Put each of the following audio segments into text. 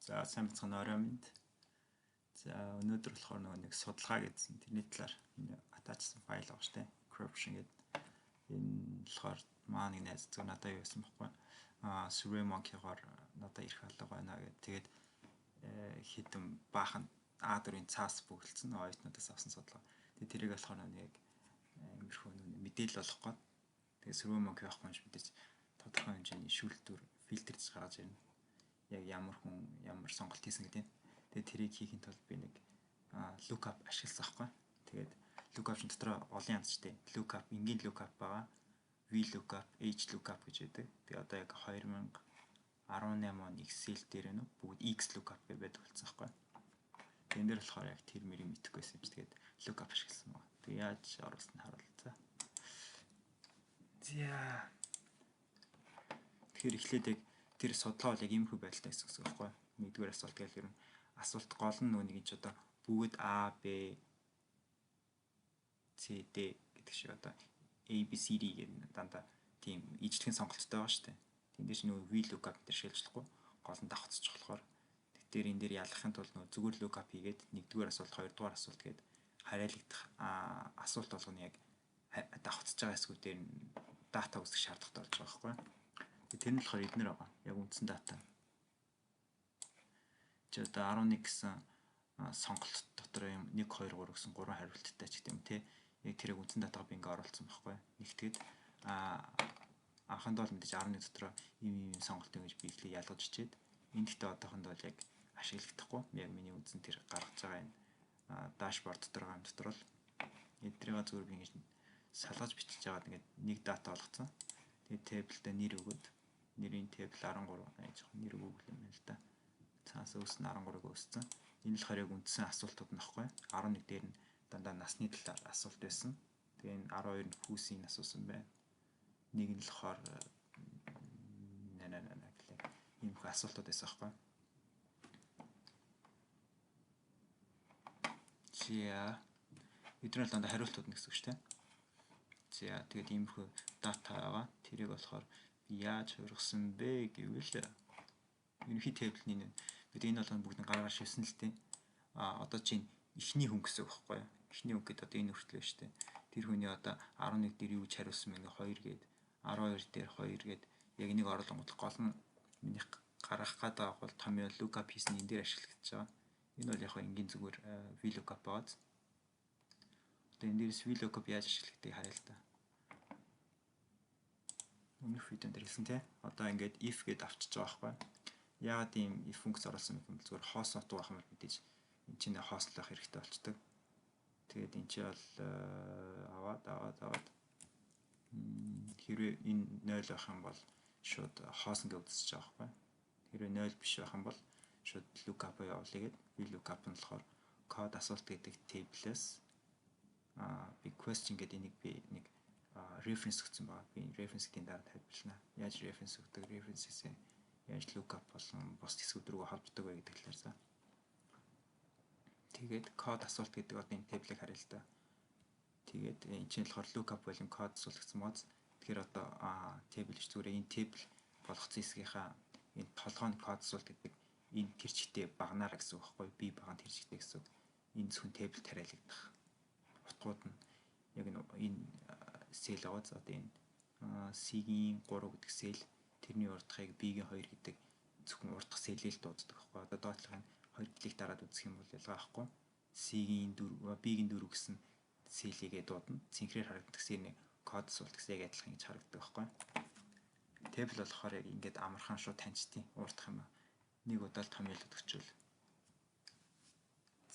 За сайн бацхан орой минь. За өнөөдөр болохоор нэг судалгаа гэсэн тэрний талаар энэ атаачсан файл байгаа штэ. Corruption гэдэг. Энэ болохоор маа нэг найз зөв надад юу гэсэн бэхгүй. SurveyMonkey-гоор надад ирэх алга байна гэдэг. Тэгээд хитэн баахан A4-ийн цаас бүгэлдсэн оюутнуудаас авсан судалгаа. Тэгээд тэрийг болохоор нэг иймэрхүү мэдээлэл олох гээд тэгээд SurveyMonkey авахгүй юм мэдээж тодорхой хэмжээний шүүлтүр фильтрж гаргаж ирнэ. Яг ямар хүн ямар сонголт хийсэн гэдэг. Тэгээд тэрийг хийхин тулд би нэг lookup ашигласан байхгүй. Тэгээд lookup чинь дотроо олон янзчтэй. Lookup, энгийн lookup байгаа. VLOOKUP, HLOOKUP гэж байдаг. Тэгээд одоо яг 2018 он Excel дээр нөө бүгд XLOOKUP гэж байдаг болсон байхгүй. Тэгээд энэ дээр болохоор яг тэр мэрийг мэдэхгүйсэн юм чи тэгээд lookup ашигласан байна. Тэгээд яаж оруулсан харуулцаа. За. Тэгэхээр эхлээд яг тэр судалгаа бол яг иймэрхүү байдалтай гэсэн үг байхгүй. Нэгдүгээр асуулт гэхэл ер нь асуулт гол нь нэг ч одоо бүгд А, Б, С, Д гэдэг шиг одоо A, B, C, D гэдэг дандаа тийм ижлэхэн сонголттой байгаа шүү дээ. Тэнд дээр нөгөө VLOOKUP дээр шилжлэхгүй гол нь давхцчих болохоор тэгэхээр энэ дээр ялгахын тулд нөгөө зүгээр lookup хийгээд нэгдүгээр асуулт, хоёрдугаар асуулт гээд хариалагдах асуулт болгоно яг давхцж байгаа хэсгүүдээр дата үүсгэх шаардлагатай болж байгаа байхгүй. Тэр нь болохоор эднэр байгаа. Яг үндсэн дата. Чи одоо 11 гэсэн сонголт дотор юм 1 2 3 гэсэн 3 хариулттай ч гэдэг юм те. Яг тэрийг үндсэн датагаа би ингээ оруулсан байхгүй. Нэгтгэд анхандаа бол мэдээж 11 дотор ийм сонголт ингэж би ихлэ ялгаж ичээд энэ гэхдээ одоохондоо бол яг ашиглагдахгүй. Яг миний үндсэн тэр гаргаж байгаа энэ дашборд дотор байгаа юм дотор л эдрийг зүгээр би ингэж салгаж бичиж байгаа ингээд нэг дата олгоцсон. Тэгээд тэблдээ нэр өгөөд нэрийн тэбл 13 яаж нэр өгөөл юм байна л да. Цаас өс нь 13-ыг өссөн. Энэ л харийг үндсэн асуултууд нөхгүй. 11 дээр нь дандаа насны талаар асуулт байсан. Тэгээ энэ 12 нь хүүсийн асуусан байна. Нэг нь болохоор гэлээ. Ийм их асуултууд байсан байхгүй. За эдгээр дандаа хариултууд нэгс үг шүү дээ. За тэгээд иймэрхүү дата байгаа. Тэрийг болохоор яаж хургасан бэ гэвэл ерөнхий тэблний бид энэ болгоно бүгд гараар шивсэн л дээ. Одоо чинь эхний хүн гэсэн үг байхгүй юу? Эхний хүн гэдэг одоо энэ хүртэл байна шүү дээ. Тэр хүний одоо 11 дээр юу гэж хариулсан бэ? 2 гээд 12 дээр 2 гээд яг энийг оруулангууд гол нь миний гаргах гэдэг бол томьёо lookup хийсэн энэ дээр ашиглагдаж байгаа. Энэ бол яг энгийн зүгээр VLOOKUP байгааз. Одоо энэ дээрс VLOOKUP яаж ашиглагдгийг харъя л да. Өмнөх видеонд хэлсэн те. Одоо ингээд if гэдээ авчиж байгаа байхгүй. Яагаад ийм if функц оруулсан юм бэ? Зүгээр хоос нот байх юм мэдээж энэ чинь хоослох хэрэгтэй болчдөг. Тэгээд энэ чи бол аваад хэрвээ энэ 0 байх юм бол шууд хоос ингээ үзэж байгаа байхгүй. Хэрвээ 0 биш байх юм бол шууд lookup явуулъя гэдэг. VLOOKUP нь болохоор код асуулт гэдэг тэблээс би question гэдэг энийг би нэг reference өгсөн байгаа. Би reference гэдэг дараа тайлбарлана. Яаж reference өгдөг, reference-ээс яаж lookup болон бус хэсгүүд рүү холбогддог вэ гэдэг талаараа. Тэгээд код асуулт гэдэг одоо энэ тэблийг харъя л да. Тэгээд энэ чинь болохоор lookup болон код асуулт гэсэн моц. Тэгэхээр одоо тэбл ч зүгээр энэ тэбл болгоцсон хэсгийнхаа энэ толгойн код асуулт гэдэг энэ тэр чигтээ багнаар гэсэн үг байхгүй. Би баган тэр чигтээ гэсэн. Энэ зөвхөн тэбл тариалагдах. Утгууд нь яг энэ сэл байгаа за одоо энэ C-ийн 3 гэдэг сэл тэрний урдхыг B-ийн 2 гэдэг зөвхөн урдх сэлэл дууддаг байхгүй. Одоо доотлохын 2 клик дараад үзэх юм бол ялгаа байхгүй. C-ийн 4, B-ийн 4 гэсэн сэлийгээ дуудана. Цэнхрээр харагддаг сэлний код асуулт гэсэн яг адилхан гэж харагддаг байхгүй. Тэбл болохоор яг ингээд амархан шууд таньчдیں۔ Урдх юм аа. Нэг удаад томьёолоод өчвөл.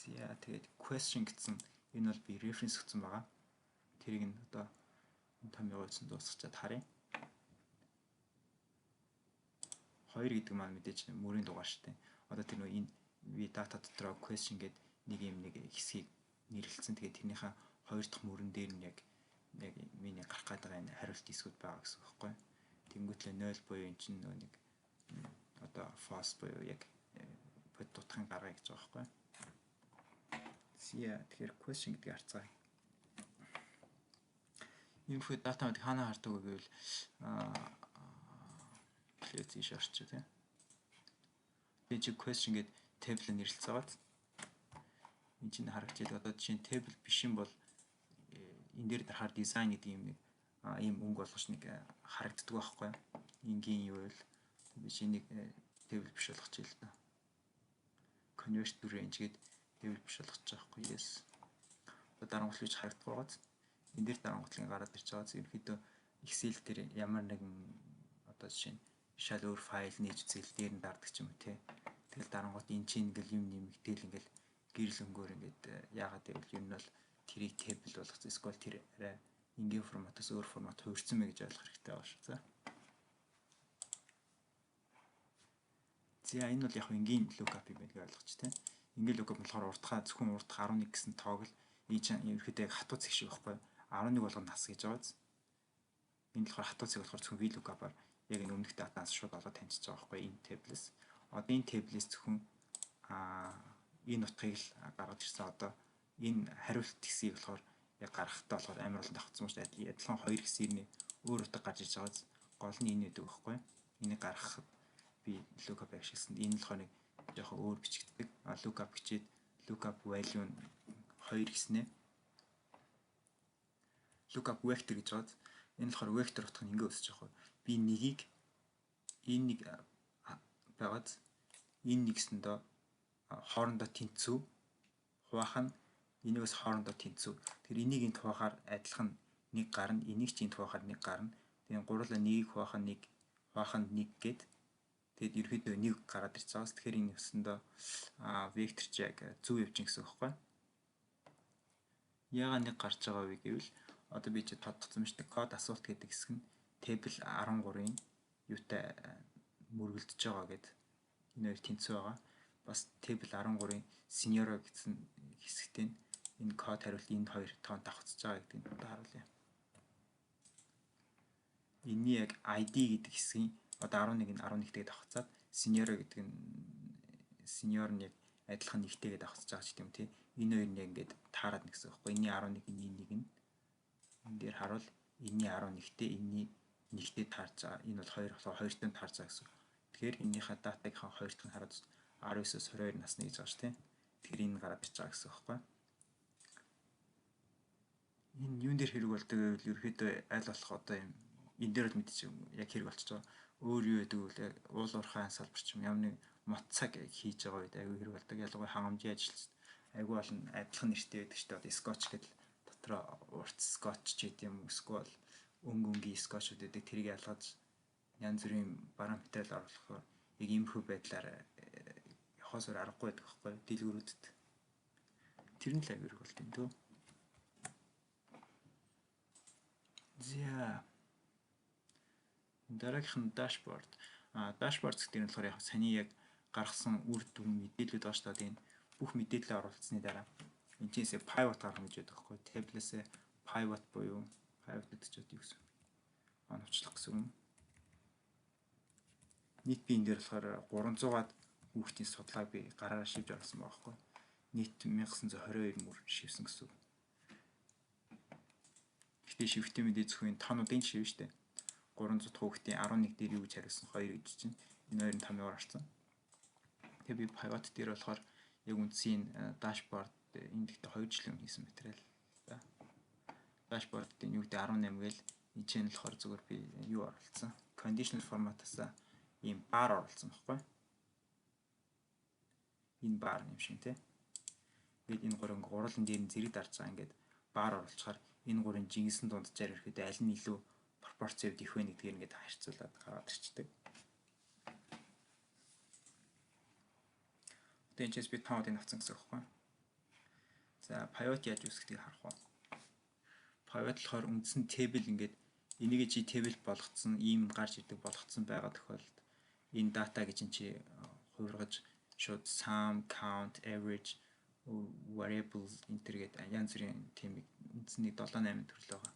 За тэгээд question гэсэн энэ бол би reference өгсөн байгаа. Тэрийг нь одоо томьёо үзсэн дуусчихад харъя. 2 гэдэг маань мэдээж мөрийн дугаар шүү дээ. Одоо тэр нөө энэ ви дата дотроо question гэдэг нэг хэсгийг нэрлэлсэн. Тэгээд тэрнийхээ 2 дахь мөрөн дээр нь яг миний гарах гэдэг энэ хариулт хэсгүүд байгаа гэсэн үг байхгүй. Тэнгүүтлээ 0 буюу энэ чинь нөө нэг одоо false буюу яг бод дутхын гаргая гэж байгаа байхгүй. Тэгэхээр question гэдэг харцгаа. Иймэрхүү дата мод хаана хардаг вэ гэвэл плейс ийш орчих тийм. Би чи question гээд table нэрлэлцээ байгаа. Энд чинь харагдж байгаа. Одоо жишээ нь table биш юм бол энэ дээр дарахаар design гэдэг юм нэг ийм өнгө болгож нэг харагддаг байхгүй юу? Энгийн юу вэ? Би чи нэг table биш болгоч юм л да. Convert to range гээд table биш болгож байгаа байхгүй юу? Yes. Одоо дарангуул гэж харагдах байгааз. Энд дээр дарангуудлын гараад ирж байгааз. Ерөнхийдөө Excel дээр ямар нэгэн одоо жишээ нь шал өөр файл нээж үзэл дээр нь дарддаг ч юм уу те. Тэгэл дарангууд эн чинь ингээл юм нэмэгдээл ингээл гэрэл өнгөөр ингээд яагаад гэвэл ер нь бол тэрийг table болгосон эсвэл тэр арай энгийн форматаас өөр формат хувирсан мэ гэж ойлгох хэрэгтэй байна шүү. За энэ бол яг энгийн lookup юм байна гэж ойлгоч те. Энгийн lookup болохоор зөвхөн урдх 11 гэсэн тоог л энэ чинь ерөөхдөө яг хатуу цэг шиг байхгүй 11 болгоно нас гэж байгааз. Энэ болохоор хатуу цэг болохоор зөвхөн VLOOKUP-аар яг энэ өмнөх датаас шууд олоод таньчихж байгаа байхгүй энэ table-с. Одоо энэ table-с зөвхөн энэ утгыг л гаргаж ирсэн. Одоо энэ хариулт хэсгийг болохоор яг гаргахтаа болохоор амар олон давхцсан шүү дээ. Адилхан хоёр хэсгийн өөр утга гарч ирж байгааз гол нь энэ гэдэг байхгүй. Энийг гаргахад би lookup ашигласан. Энэ болохоор нэг жоохон өөр бичигддэг. Lookup бичээд lookup value нь 2 гэснээр lookup vector гэж байгааз энэ болохоор vector утга нь ингэ өсөж байгаа. Би нэгийг энэ нэг байгааз энэ нэгсэндээ хоорондоо тэнцүү хуваах нь энийгээс хоорондоо тэнцүү. Тэгэхээр энийг энэ хуваахаар адилхан нэг гарна, энийг ч энэ хуваахаар нэг гарна. Тэгээд гурлаа нэгийг хуваах нь нэг гээд тэгээд ерөөдөө нэг гараад ирж байгаас тэгэхээр энэ өсөндөө вектор ч яг зөв явж гин гэсэн үг байхгүй. Яагаад нэг гарч байгаа вэ гэвэл одоо би чи тодтогцсон шүү дээ. Код асуулт гэдэг хэсэг нь table 13-ын юутай мөргөлдөж байгаа гэд энэ хоёр тэнцүү байгаа. Бас table 13-ын senior гэсэн хэсэгтээ энэ код хариулт энэ хоёр тоон давхцаж байгаа гэдгийг харуулъя. Энийн яг ID гэдэг хэсгийн одоо 11-ийг 11-тэй давхцаад senior гэдэг нь senior нь яг адилхан нэгтэйгээ давхцаж байгаа ч гэдэм тий. Энэ хоёр нь яг ингээд таарад нэгсэн байхгүй. Энийн 11 энийн 1 нь энэ дээр харуул энийн 11-тэй энийн 1-тэй таарч байгаа. Энэ бол 2 болохоор 2-тэй таарч байгаа гэсэн. Тэгэхээр энийхээ датагийн 2 дахь нь хараад 19-с 22 насны гэж байгаа шүү тий. Тэгэхээр энэ гараад ирж байгаа гэсэн байхгүй. Энэ юун дээр хэрэг болдог гэвэл ерөөхдөө аль болох одоо юм энэ дээр л мэдчих яг хэрэг болчихж байгаа. Өөр юу гэдэг вэ? Уул уурхай салбарч юм ямар нэг мод цаг хийж байгаа үед аягүй хэрэг болдог. Ялангуяа хангамжийн ажилч аягүй олон адилхан нэртэй байдаг шүү дээ. Скотч гэдэг дотроо урт скотч ч гэдэг юм эсвэл өнгийн скотчуд гэдэг тэрийг ялгаж янз бүрийн параметрэл оруулахаар яг иймэрхүү байдлаар явахаас аргагүй байдаг байхгүй дэлгүүрүүдэд. Тэр нь л аягүй хэрэг болт юм дөө. За дараагийнх нь dashboard. Dashboard гэдэг нь болохоор яг саний яг гаргасан үр дүн мэдээлэлүүд байгаа шүү дээ. Энэ бүх мэдээлэл оруулсны дараа энэ чинь pivot гаргах гэж байдаг байхгүй. Table-с pivot буюу pivot гэдэг чинь юу гэсэн? Оновчлох гэсэн үг. Нийт би энэ дээр болохоор 300-аад хүүхдийн судалгааг би гараараа шивж оруулсан байгаа байхгүй. Нийт 1922 мөр шивсэн гэсэн үг. Гэхдээ шивхтээ мэдээ зөвхөн тоонуудын шив шүү дээ. 300 хүүхдийн 11 дээр юу гэж хариулсан 2 гэж чинь энэ хоёрын томьёор орсон. Тэгээ би pivot дээр болохоор яг үндсийн dashboard энэ дэхтэй 2 жилийн өмнө хийсэн материал да. Dashboard-ийн юу гэдэг 18 гээл энэ чинь болохоор зөвхөн би юу оруулсан. Conditional format-аас ийм бар оруулсан байхгүй. Энэ бар юм шиг тий. Ингээд энэ гурлын дээр нь зэрэг дарж байгаа ингээд бар оруулчихаар энэ гурын жигсэн дунджаар ирэхэд аль нь илүү пропорцовд их вэ гэдгийг ингээд харьцуулаад гараад ирчдэг. Одоо энэ ч би тоонуудыг авсан гэсэн үг байхгүй. За pivot яаж үүсгэхийг харах уу. Pivot болохоор үндсэн table ингээд энийг чи table болгоцсон ийм гарч ирдэг болгоцсон байгаа тохиолдолд энэ data гэж энэ чи хувиргаж шууд sum, count, average, variables энтергээд янз бүрийн тийм үндсний 7-8 төрөл байгаа.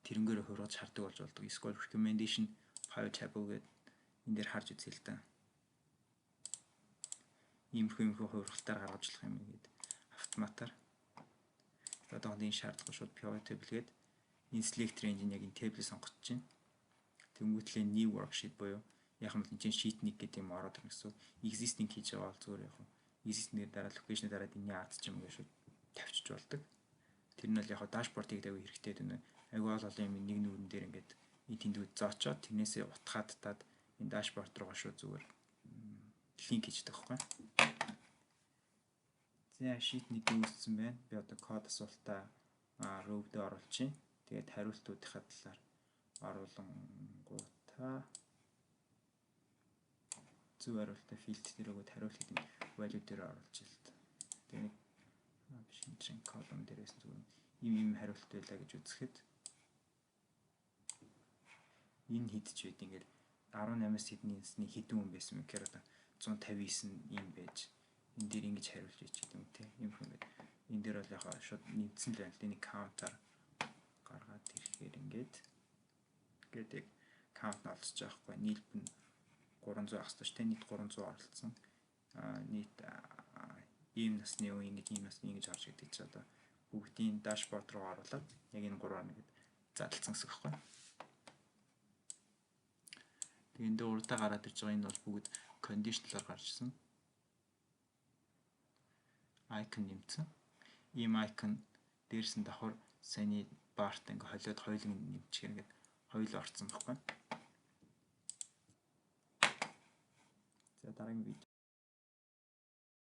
Тэрнгээр хувиргаж хардаг болж болдог. Эсвэл recommendation pivot table гэдэг энэ дээр харж үзье л да. Иймэрхүү хувиргалтаар гаргажлах юм гээд автоматар. Одоо энэ шаардлагагүй шууд pivot table гээд энэ select range-ийг яг энэ table сонгож чинь. Тэнгүүтлээ new worksheet буюу Яг юм бол энэ sheet 1 гэдэг юм ороод ирнэ гэсэн. Existing хийж байгаа бол зүгээр яг existing-ийн дараа location-ийн дараа энэ яад ч юм уу шүү тавьчих болдог. Тэр нь бол яг дашбордыг дэвгүй хэрэгтэй дээ. Айгүй олон юм нэг нүрэн дээр ингээд тэндүүд зоочоод тэрнээсээ утгаадтаад энэ дашборд руугаа шүү зүгээр линк хийдэг байхгүй. За sheet 1-ийг үүссэн байна. Би одоо код асуултаа row-д оруулчих. Тэгээд хариултуудынхаа талаар оруулангуудаа зөв хариултаа field дээр өгөөд хариулт гэдэг value дээр оруулчих л та. Тэгээд шинжлэх column дээрээс зүгээр ийм хариулт байлаа гэж үзэхэд энэ хэд ч байд ингээд 18-аас хэднийсний хэдэн хүн байсан юм гэхээр одоо 159 юм байж энэ дээр ингэж хариулж ичээд юм те юм ингээд энэ дээр бол яхаа шууд нэгдсэн л байна л энэ counter гаргаад ирэхээр ингээд яг count нь олцож байгаа хгүй нийлбэр нь 300 ах гэж те нийт 300 оролцсон нийт ийм насны үе ингэж ийм насны ингэж орж гэдэг чинь одоо бүгдийн дашборд руу оруулаад яг энэ 3 нэгэд задлцсан гэсэн үг байхгүй. Тэгээд энэ дээр урдаа гараад ирж байгаа энэ бол бүгд conditional-аар гарч ирсэн. Icon нэмсэн. Ийм icon дээрс нь давхар саяны барт ингээ холиод хоёулын нэмчихэр ингээд хоёул орцсон байхгүй. За дараагийн видео